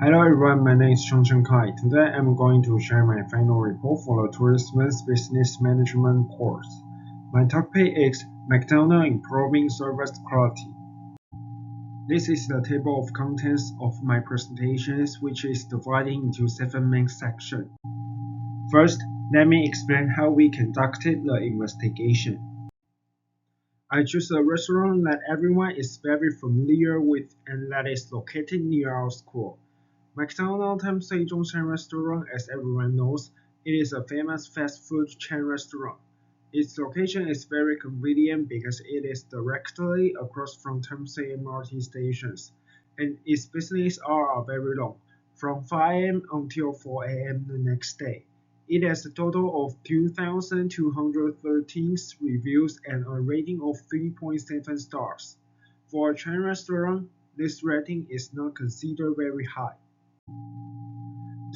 Hello everyone, my name is Chongchen Kai. Today I'm going to share my final report for the Tourism's Business Management course. My topic is McDonald's Improving Service Quality. This is the table of contents of my presentations, which is divided into 7 main sections. First, let me explain how we conducted the investigation. I choose a restaurant that everyone is very familiar with and that is located near our school. McDonald's Taipei Zhongshan Restaurant, as everyone knows, it is a famous fast food chain restaurant. Its location is very convenient because it is directly across from Taipei MRT stations, and its business hours are very long, from 5 a.m. until 4 a.m. the next day. It has a total of 2,213 reviews and a rating of 3.7 stars. For a chain restaurant, this rating is not considered very high.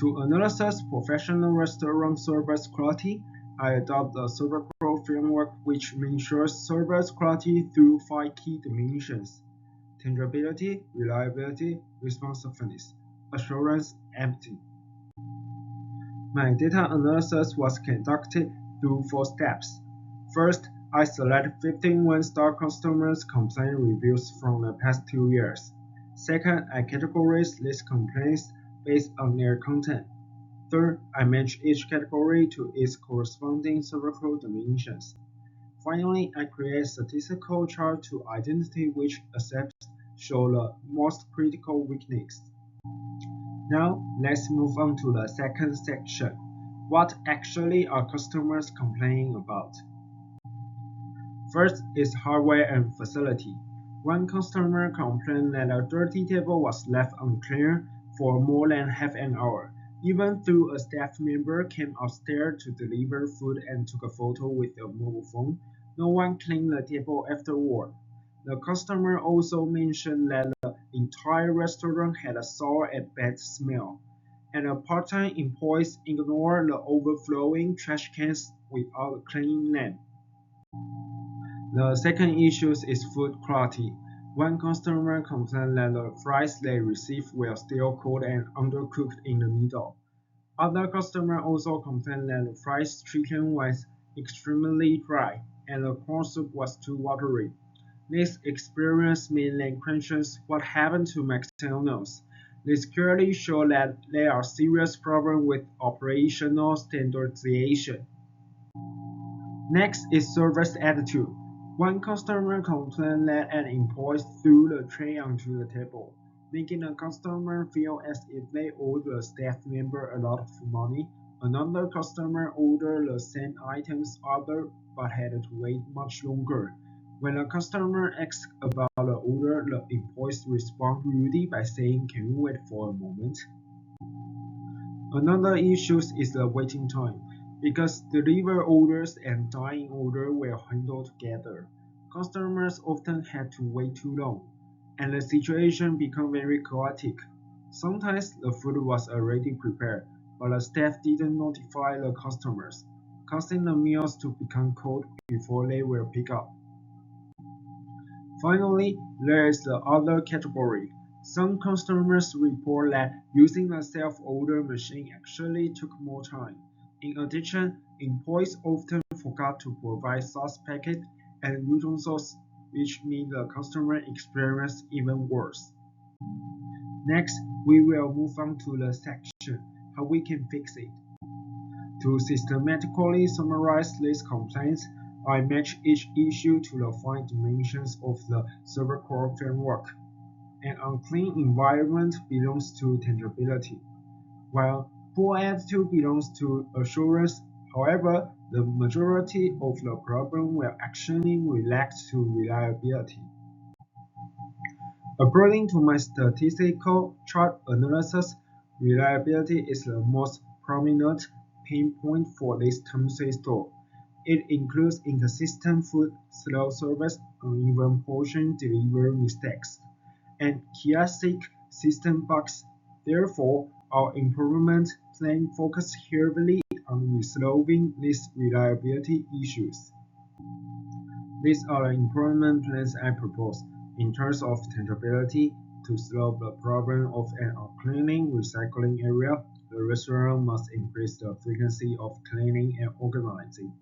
To analyze professional restaurant service quality, I adopt the ServicePro framework, which measures service quality through 5 key dimensions: tangibility, reliability, responsiveness, assurance, empathy. My data analysis was conducted through 4 steps. First, I select 15 one-star customers' complaint reviews from the past 2 years. Second, I categorize these complaints based on their content. Third, I match each category to its corresponding serviceable dimensions. Finally, I create a statistical chart to identify which aspects show the most critical weakness. Now, let's move on to the second section. What actually are customers complaining about? First is hardware and facility. One customer complained that a dirty table was left uncleared for more than half an hour. Even though a staff member came upstairs to deliver food and took a photo with a mobile phone, no one cleaned the table afterward. The customer also mentioned that the entire restaurant had a sour and bad smell, and a part-time employee ignored the overflowing trash cans without cleaning them. The second issue is food quality. One customer complained that the fries they received were still cold and undercooked in the middle. Other customers also complained that the fried chicken was extremely dry and the corn soup was too watery. This experience made them question what happened to McDonald's. This clearly shows that there are serious problems with operational standardization. Next is service attitude. One customer complained that an employee threw the tray onto the table, making the customer feel as if they owed the staff member a lot of money. Another customer ordered the same items but had to wait much longer. When a customer asks about the order, the employees respond rudely by saying, "Can you wait for a moment?" Another issue is the waiting time. Because delivery orders and dine-in orders were handled together, customers often had to wait too long, and the situation became very chaotic. Sometimes the food was already prepared, but the staff didn't notify the customers, causing the meals to become cold before they were picked up. Finally, there is the other category. Some customers report that using a self-order machine actually took more time. In addition, employees often forgot to provide sauce packet and utensils, which made the customer experience even worse. Next, we will move on to the section how we can fix it. To systematically summarize these complaints, I match each issue to the 5 dimensions of the ServicePro framework. An unclean environment belongs to tangibility, while poor attitude belongs to assurance. However, the majority of the problem will actually relate to reliability. According to my statistical chart analysis, reliability is the most prominent pain point for this Taipei store. It includes inconsistent food, slow service, uneven portion delivery mistakes, and chaotic system bugs. Therefore, our improvement plan focuses heavily on resolving these reliability issues. These are the improvement plans I propose in terms of tangibility, To solve the problem of an unclean recycling area, the restaurant must increase the frequency of cleaning and organizing.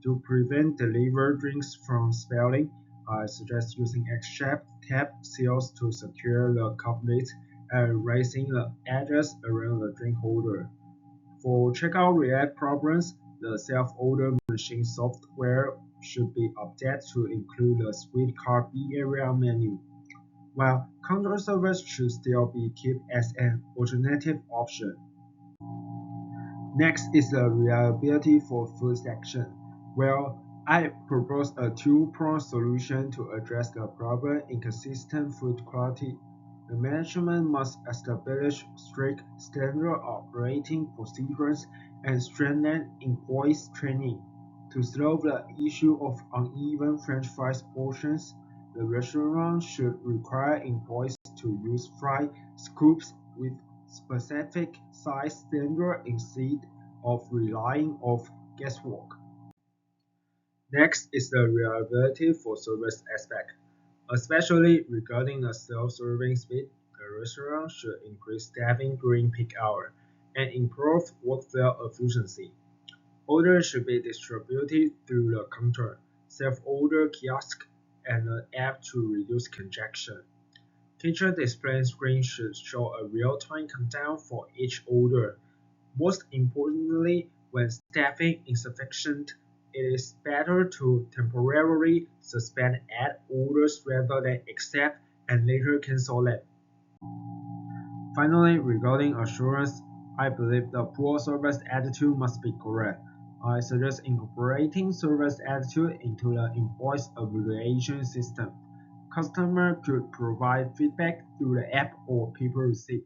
To prevent delivered drinks from spilling, I suggest using X-shaped tap seals to secure the cup lids and raising the edges around the drink holder. For checkout-related problems, the self-order machine software should be updated to include the Suite Card B area menu, while counter service should still be kept as an alternative option. Next is the reliability for food section. Well, I propose a two-pronged solution to address the problem inconsistent food quality. The management must establish strict standard operating procedures and strengthen employees' training. To solve the issue of uneven French fries portions, the restaurant should require employees to use fry scoops with specific size standard instead of relying on guesswork. Next is the reliability for service aspect. Especially regarding the self-serving speed, the restaurant should increase staffing during peak hour and improve workflow efficiency. Orders should be distributed through the counter, self-order kiosk, and an app to reduce congestion. Kitchen display screen should show a real-time countdown for each order. Most importantly, when staffing is insufficient, it is better to temporarily suspend add orders rather than accept and later cancel them. Finally, regarding assurance, I believe the poor service attitude must be correct. I suggest incorporating service attitude into the invoice evaluation system. Customer could provide feedback through the app or paper receipt.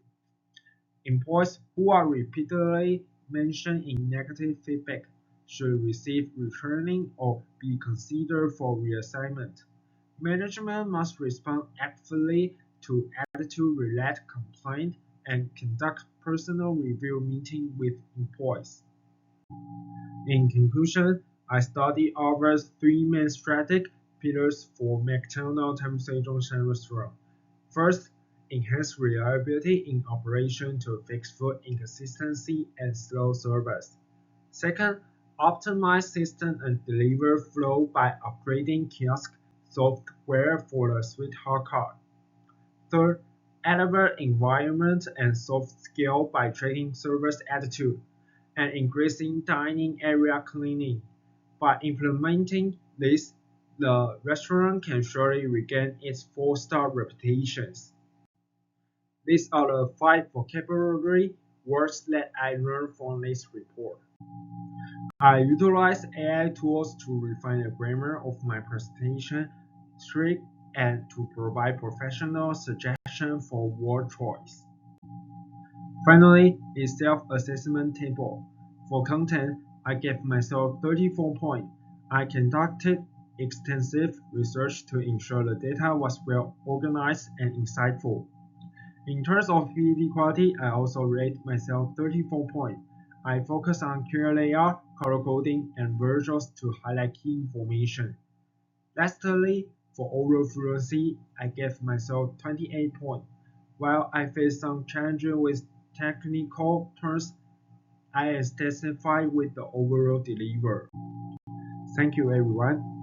Employees who are repeatedly mentioned in negative feedback should receive retraining or be considered for reassignment. Management must respond actively to attitude-related complaints and conduct personal review meetings with employees. In conclusion, I studied our three main strategic pillars for McDonald's Taipei Zhongshan restaurant. First, enhance reliability in operation to fix food inconsistency and slow service. Second, optimize system and delivery flow by upgrading kiosk software for the Sweetheart Card. Third, elevate environment and soft skill by training service attitude and increasing dining area cleaning. By implementing this, the restaurant can surely regain its four-star reputations. These are the 5 vocabulary words that I learned from this report. I utilize AI tools to refine the grammar of my presentation script and to provide professional suggestions for word choice. Finally, a self-assessment table. For content, I gave myself 34 points. I conducted extensive research to ensure the data was well organized and insightful. In terms of PPT quality, I also rate myself 34 points. I focus on clear layout, color coding, and visuals to highlight key information. Lastly, for oral fluency, I gave myself 28 points. While I faced some challenges with technical terms, I am satisfied with the overall delivery. Thank you everyone.